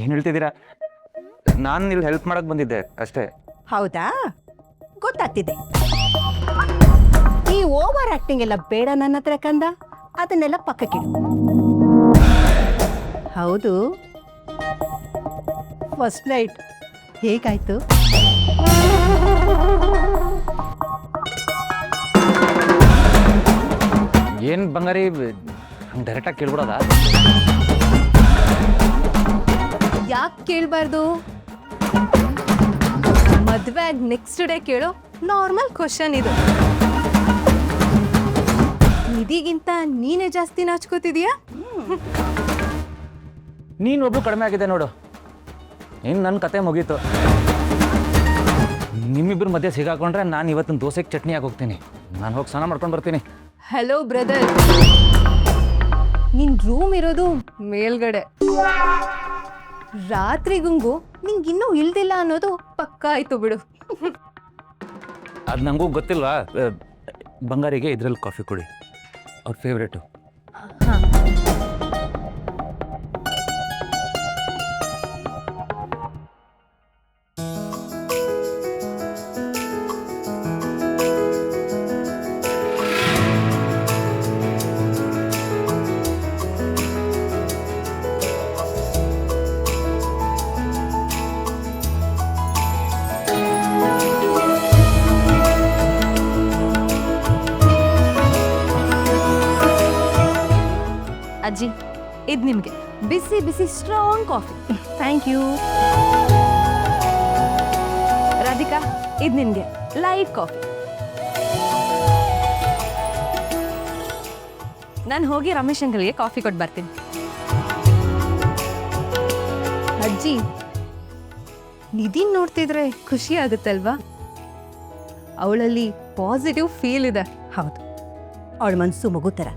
ಏನು ಹೇಳ್ತಿದ್ದೀರಾ? ನಾನು ಇಲ್ಲಿ ಹೆಲ್ಪ್ ಮಾಡಕ್ಕೆ ಬಂದಿದ್ದೆ ಅಷ್ಟೇ. ಹೌದಾ, ಗೊತ್ತಾಗ್ತಿದೆ. ಈ ಓವರ್ ಆಕ್ಟಿಂಗ್ ಎಲ್ಲ ಬೇಡ ನನ್ನ ಹತ್ರ ಕಂದ. ಅದನ್ನೆಲ್ಲ ಪಕ್ಕಕ್ಕಿಡು. ಹೌದು, ಫಸ್ಟ್ ನೈಟ್ ಹೇಗಾಯ್ತು? ಏನು ಬಂಗಾರಿ, ಹಂಗೆ ಡೈರೆಕ್ಟಾಗಿ ಕೇಳ್ಬಿಡೋದಾ? ಯಾಕೆ ಕೇಳಬಾರ್ದು? ಮದುವೆ ಆಗಿ ನೆಕ್ಸ್ಟ್ ಡೇ ಕೇಳೋ ನಾರ್ಮಲ್ ಕ್ವಶನ್ ಇದು. ನಿಧಿಗಿಂತ ನೀನೇ ಜಾಸ್ತಿ ನಾಚ್ಕೋತಿದೀಯಾ? ನೀನೊಬ್ಳು ಕಡಿಮೆ ಆಗಿದೆ ನೋಡು. ಇನ್ನು ನನ್ನ ಕತೆ ಮುಗೀತು. ನಿಮ್ಮಿಬ್ಬರ ಮಧ್ಯೆ ಸಿಗಾಕೊಂಡ್ರೆ ನಾನು ಇವತ್ತಿನ ದೋಸೆಗೆ ಚಟ್ನಿ ಆಗಿ ಹೋಗ್ತೀನಿ. ನಾನು ಹೋಗಿ ಸ್ನಾನ ಮಾಡ್ಕೊಂಡು ಬರ್ತೀನಿ. ಹಲೋ ಬ್ರದರ್, ನಿನ್ ರೂಮ್ ಇರೋದು ಮೇಲ್ಗಡೆ. ರಾತ್ರಿಗುಂಗು ನಿಂಗೆ ಇನ್ನೂ ಇಳ್ದಿಲ್ಲ ಅನ್ನೋದು ಪಕ್ಕ ಆಯ್ತು ಬಿಡು. ಅದು ನನಗೂ ಗೊತ್ತಿಲ್ವಾ? ಬಂಗಾರಿಗೆ ಇದ್ರಲ್ಲಿ ಕಾಫಿ ಕೊಡಿ, ಅವ್ರ ಫೇವ್ರೇಟು. ಅಜ್ಜಿ, ಇದು ನಿಮಗೆ ಬಿಸಿ ಬಿಸಿ strong coffee. Thank you. Radhika, ಇದು ನಿನಗೆ ಲೈಟ್ ಕಾಫಿ. ನಾನು ಹೋಗಿ ರಮೇಶ್ ಅಂಕಲ್ಗೆ ಕಾಫಿ ಕೊಟ್ಟು ಬರ್ತೀನಿ. ಅಜ್ಜಿ, ನಿಧಿನ್ ನೋಡ್ತಿದ್ರೆ ಖುಷಿ ಆಗುತ್ತಲ್ವಾ? ಅವಳಲ್ಲಿ ಪಾಸಿಟಿವ್ ಫೀಲ್ ಇದೆ. ಹೌದು, ಅವಳ ಮನಸ್ಸು ಮಗು ಥರ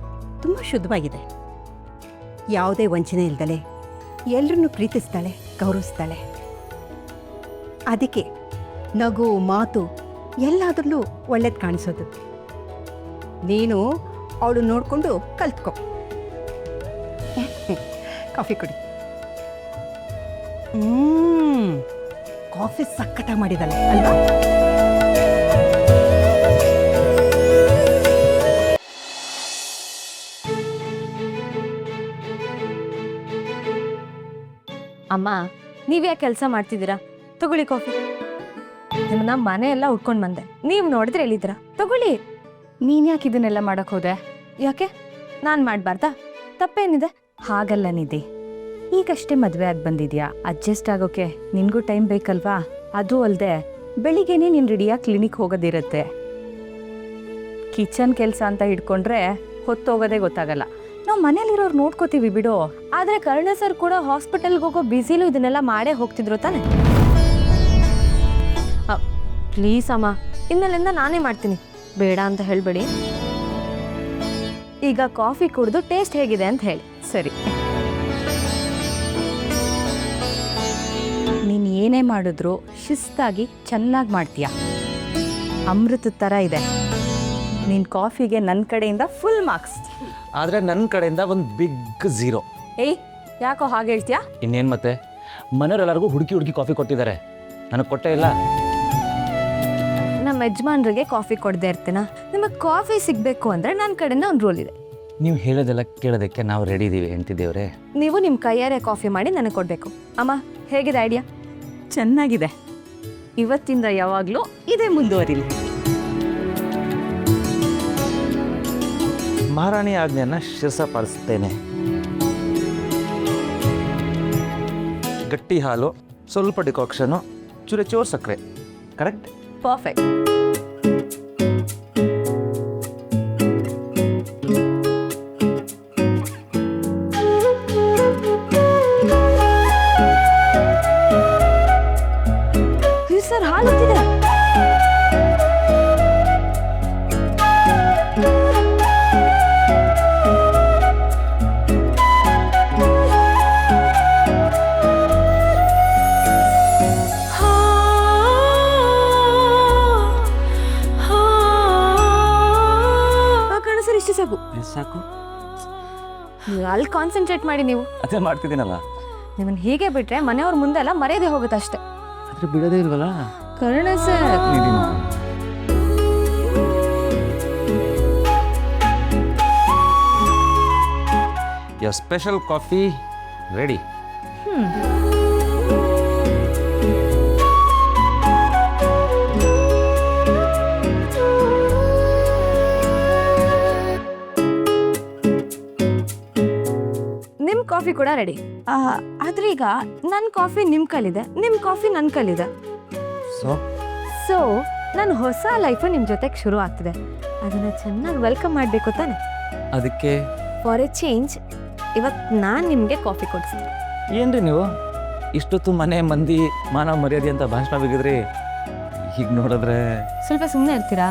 ತುಂಬ ಶುದ್ಧವಾಗಿದೆ. ಯಾವುದೇ ವಂಚನೆ ಇಲ್ದಲೆ ಎಲ್ಲರನ್ನೂ ಪ್ರೀತಿಸ್ತಾಳೆ, ಗೌರವಿಸ್ತಾಳೆ. ಅದಕ್ಕೆ ನಗು, ಮಾತು ಎಲ್ಲಾದ್ರಲ್ಲೂ ಒಳ್ಳೇದು ಕಾಣಿಸೋದು. ನೀನು ಅವಳು ನೋಡಿಕೊಂಡು ಕಲ್ತ್ಕೊ. ಕಾಫಿ ಕುಡಿ. ಕಾಫಿ ಸಖತ್ತಾಗಿ ಮಾಡಿದಾಳೆ ಅಲ್ವಾ? ಅಮ್ಮ, ನೀವ್ಯಾಕೆ ಕೆಲಸ ಮಾಡ್ತಿದ್ದೀರಾ? ತಗೊಳ್ಳಿ ಕಾಫಿ. ನಿಮ್ಮನ್ನ ಮನೆ ಎಲ್ಲ ಉಟ್ಕೊಂಡು ಬಂದೆ, ನೀವು ನೋಡಿದ್ರೆ ಹೇಳಿದ್ರ ತಗೊಳ್ಳಿ. ನೀನ್ ಯಾಕೆ ಇದನ್ನೆಲ್ಲ ಮಾಡಕ್ ಹೋದೆ? ಯಾಕೆ ನಾನು ಮಾಡಬಾರ್ದಾ? ತಪ್ಪೇನಿದೆ? ಹಾಗಲ್ಲ ನಿಧಿ, ಈಗಷ್ಟೇ ಮದುವೆ ಆಗಿ ಬಂದಿದ್ಯಾ, ಅಡ್ಜಸ್ಟ್ ಆಗೋಕೆ ನಿನ್ಗೂ ಟೈಮ್ ಬೇಕಲ್ವಾ? ಅದು ಅಲ್ಲದೆ ಬೆಳಿಗ್ಗೆನೇ ನೀನು ರೆಡಿಯಾಗಿ ಕ್ಲಿನಿಕ್ ಹೋಗೋದಿರುತ್ತೆ. ಕಿಚನ್ ಕೆಲಸ ಅಂತ ಹಿಡ್ಕೊಂಡ್ರೆ ಹೊತ್ತೋಗೋದೇ ಗೊತ್ತಾಗಲ್ಲ. ನಾವು ಮನೇಲಿರೋರು ನೋಡ್ಕೋತೀವಿ ಬಿಡು. ಆದರೆ ಕರ್ಣ ಸರ್ ಕೂಡ ಹಾಸ್ಪಿಟಲ್ಗೆ ಹೋಗೋ ಬ್ಯುಸಿಲೂ ಇದನ್ನೆಲ್ಲ ಮಾಡೇ ಹೋಗ್ತಿದ್ರು ತಾನೆ. ಪ್ಲೀಸ್ ಅಮ್ಮ, ಇನ್ನಲ್ಲಿಂದ ನಾನೇ ಮಾಡ್ತೀನಿ, ಬೇಡ ಅಂತ ಹೇಳಬೇಡಿ. ಈಗ ಕಾಫಿ ಕುಡಿದು ಟೇಸ್ಟ್ ಹೇಗಿದೆ ಅಂತ ಹೇಳಿ. ಸರಿ, ನೀನು ಏನೇ ಮಾಡಿದ್ರು ಶಿಸ್ತಾಗಿ ಚೆನ್ನಾಗಿ ಮಾಡ್ತೀಯ. ಅಮೃತದ ಥರ ಇದೆ. ನಿನ್ನ ಕಾಫಿಗೆ ನನ್ನ ಕಡೆಯಿಂದ ಫುಲ್ ಮಾರ್ಕ್ಸ್. ಆದರೆ ನನ್ನ ಕಡೆಯಿಂದ ಒಂದು ಬಿಗ್ ಝೀರೋ. ಏಯ್, ಯಾಕೋ ಹಾಗೆ ಹೇಳ್ತೀಯಾ? ಇನ್ನೇನು ಮತ್ತೆ, ಮನೆಯವರೆಲ್ಲರಿಗೂ ಹುಡುಕಿ ಕಾಫಿ ಕೊಟ್ಟಿದ್ದಾರೆ, ನನಗೆ ಕೊಟ್ಟೇ ಇಲ್ಲ. ನಮ್ಮ ಯಜಮಾನ್ರಿಗೆ ಕಾಫಿ ಕೊಡದೆ ಇರ್ತೀನ? ನಿಮಗೆ ಕಾಫಿ ಸಿಗಬೇಕು ಅಂದರೆ ನನ್ನ ಕಡೆಯಿಂದ ಒಂದು ರೂಲ್ ಇದೆ. ನೀವು ಹೇಳೋದೆಲ್ಲ ಕೇಳೋದಕ್ಕೆ ನಾವು ರೆಡಿ ಇದ್ದೀವಿ ಹೆಂಡ್ತಿದ್ದೇವ್ರೆ. ನೀವು ನಿಮ್ಮ ಕೈಯಾರೆ ಕಾಫಿ ಮಾಡಿ ನನಗೆ ಕೊಡಬೇಕು. ಅಮ್ಮ, ಹೇಗಿದೆ ಐಡಿಯಾ? ಚೆನ್ನಾಗಿದೆ. ಇವತ್ತಿಂದ ಯಾವಾಗಲೂ ಇದೇ ಮುಂದುವರಿಲಿ. ಮಹಾರಾಣಿ ಆಜ್ಞೆಯನ್ನು ಶಿರಸಾಪಾಲಿಸ್ತೇನೆ. ಗಟ್ಟಿ ಹಾಲು, ಸ್ವಲ್ಪ ಡಿಕಾಕ್ಷನು, ಚೂರು ಸಕ್ಕರೆ. ಕರೆಕ್ಟ್? ಪರ್ಫೆಕ್ಟ್. ಸರ್, ಹಾಲು ಸಾಕು. ಅಲ್ಲಿ ಕಾನ್ಸಂಟ್ರೇಟ್ ಮಾಡಿ. ನೀವು ಅದೇ ಮಾಡ್ತಿದ್ದೀನಲ್ಲ. ನಿಮ್ಮನ್ನ ಹೀಗೆ ಬಿಟ್ರೆ ಮನೆಯವ್ರ ಮುಂದೆಲ್ಲ ಮರ್ಯಾದೆ ಹೋಗುತ್ತೆ ಅಷ್ಟೇ. ಆದರೆ ಬಿಡೋದೇ ಇಲ್ವಲ್ಲ. Karuna sir, your special coffee ready. ನಿಮ್ಮ ಕಾಫಿ ಕೂಡ ರೆಡಿ. ಆದ್ರೆ ಈಗ ನನ್ನ ಕಾಫಿ ನಿಮ್ಮ ಕೈಲಿದೆ, ನಿಮ್ಮ ಕಾಫಿ ನನ್ನ ಕೈಲಿದೆ. ಸೊ ನನ್ನ ಹೊಸ ಲೈಫು ನಿಮ್ಮ ಜೊತೆಗೆ ಶುರು ಆಗ್ತಿದೆ. ಅದನ್ನ ಚೆನ್ನಾಗಿ ವೆಲ್ಕಮ್ ಮಾಡಬೇಕು ತಾನೆ. ಅದಕ್ಕೆ ಫಾರ್ ಎ ಚೇಂಜ್ ಇವತ್ತು ನಾನು ನಿಮಗೆ ಕಾಫಿ ಕೊಡಿಸ್ತೀನಿ. ಏನ್ರಿ ನೀವು ಇಷ್ಟೊತ್ತು ಮನೆ ಮಂದಿ ಮಾನವ ಮರ್ಯಾದೆ ಅಂತ ಭಾಷಣ ಬಿಗಿದ್ರಿ, ಈಗ ನೋಡಿದ್ರೆ ಸ್ವಲ್ಪ ಸುಮ್ಮನೆ ಇರ್ತೀರಾ?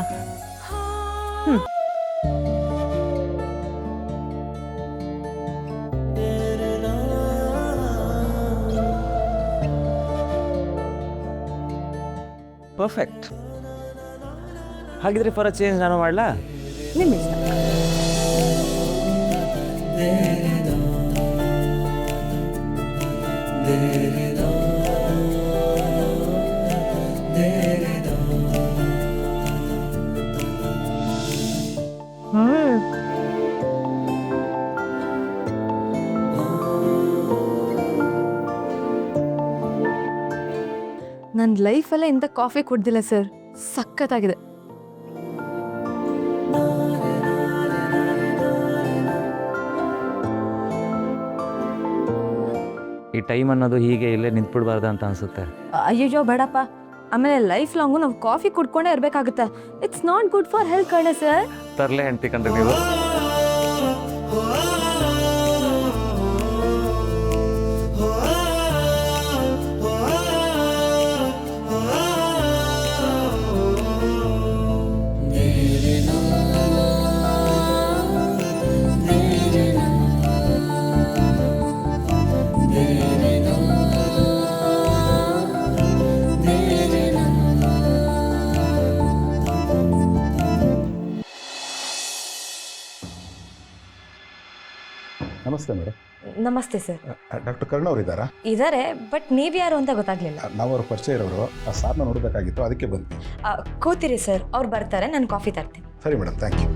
ಪರ್ಫೆಕ್ಟ್. ಹಾಗಿದ್ರೆ ಫಾರ್ ಅ ಚೇಂಜ್ ನಾನು ಮಾಡಲಾ? ನಿಮ್ಮ ಇಷ್ಟ. ನನ್ನ ಲೈಫಲ್ಲೇ ಇಂಥ ಕಾಫಿ ಕುಡ್ದಿಲ್ಲ ಸರ್, ಸಖತ್ತಾಗಿದೆ. ಈ ಟೈಮ್ ಅನ್ನೋದು ಹೀಗೆ ಇಲ್ಲೇ ನಿಂತ್ಬಿಡ್ಬಾರ್ದು ಅಂತ ಅನ್ಸುತ್ತೆ. ಅಯ್ಯೋ ಬೇಡಪ್ಪ, ಆಮೇಲೆ ಲೈಫ್ ಲಾಂಗು ನಾವು ಕಾಫಿ ಕುಡ್ಕೊಂಡೇ ಇರಬೇಕಾಗುತ್ತೆ. It's not good for health Karna sir. ತರಲೆ ಹೆಂಡ್ತಿ ಕಂಡ್ರೆ ನೀವು. ನಮಸ್ತೆ ಮೇಡಮ್. ನಮಸ್ತೆ ಸರ್. ಡಾಕ್ಟರ್ ಕರ್ಣ ಅವರು ಇದ್ದಾರಾ? ಇದ್ದಾರೆ, ಬಟ್ ನೀವು ಯಾರು ಅಂತ ಗೊತ್ತಾಗ್ಲಿಲ್ಲ. ನಾವು ಅವ್ರ ಪರಿಚಯ ಇರೋರು. ಆ ಸಾರ್ನ ನೋಡಬೇಕಾಗಿತ್ತು, ಅದಕ್ಕೆ ಬಂದ್ವಿ. ಕೂತಿರಿ ಸರ್, ಅವ್ರು ಬರ್ತಾರೆ, ನಾನು ಕಾಫಿ ತರ್ತೀನಿ. ಸರಿ ಮೇಡಮ್, ಥ್ಯಾಂಕ್ ಯು.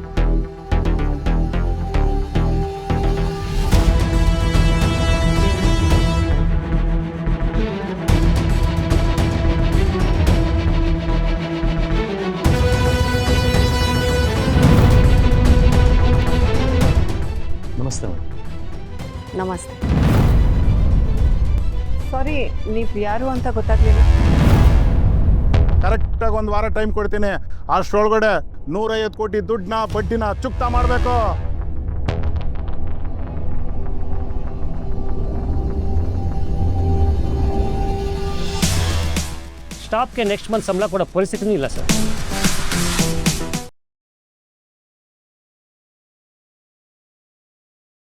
ನಮಸ್ತೆ ಮೇಡಮ್. ನಮಸ್ತೆ. ಸಾರಿ, ನೀವು ಯಾರು ಅಂತ ಗೊತ್ತಾಗ್ಲಿಲ್ಲ. ಕರೆಕ್ಟಾಗಿ ಒಂದು ವಾರ ಟೈಮ್ ಕೊಡ್ತೀನಿ. ಅಷ್ಟರೊಳಗಡೆ 150 ಕೋಟಿ ದುಡ್ಡನ್ನ ಬಡ್ಡಿನ ಚುಕ್ತಾ ಮಾಡಬೇಕು. ಸ್ಟಾಫ್ಗೆ ನೆಕ್ಸ್ಟ್ ಮಂತ್ ಸಂಬಳ ಕೊಡೋ ಪರಿಸ್ಥಿತಿನೂ ಇಲ್ಲ ಸರ್.